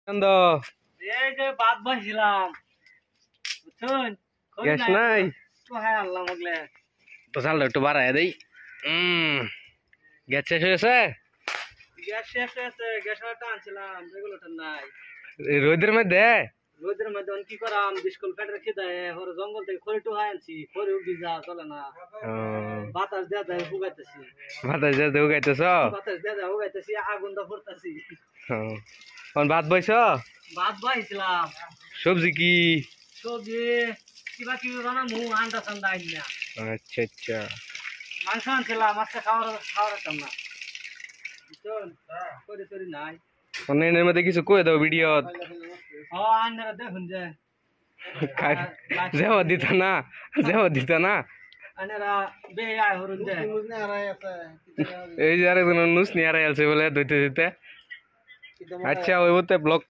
এই যে বাদ বসছিলাম বুঝছেন গ্যাস নাই তো হ্যাঁ আল্লাহ মগলে তো চালটা একটু বাড়ায় দেই গ্যাস শেষ হয়েছে গ্যাস শেষ হয়েছে গ্যাসটা টানছিলাম রেগুলেটর নাই এই রোদের মধ্যে রোদের মধ্যে কি করাম স্কুল ফ্যাট রেখে দেয় ওর জঙ্গল থেকে খড়ি টু আনছি খড়ি ভিজা চলে না বাতাস দেয়া দেয় হুগাইতেছি বাতাস দিয়ে উগাইতেছ বাতাস দেয়া দেয় হুগাইতেছি আগুন দা ফুটতেছি ভাত বইছ ভাত বইছিলাম সবজি কি সবজি কিবা কিবি বানামু আন্ডা ঠান্ডা আইন না আচ্ছা আচ্ছা মাংস আনছিলাম আজকে খাওয়ার না বুঝছেন করে সরি নাই অনলাইনের মধ্যে কিছু কয়ে দাও ভিডিও আন্ডারা দেখুন যে যেও দিত না আন্ডারা বে আয় হরুন যে এই যে আরেকজন নুস নিয়ে আছে বলে ধুইতে ধুইতে আচ্ছা ওই ব্লগ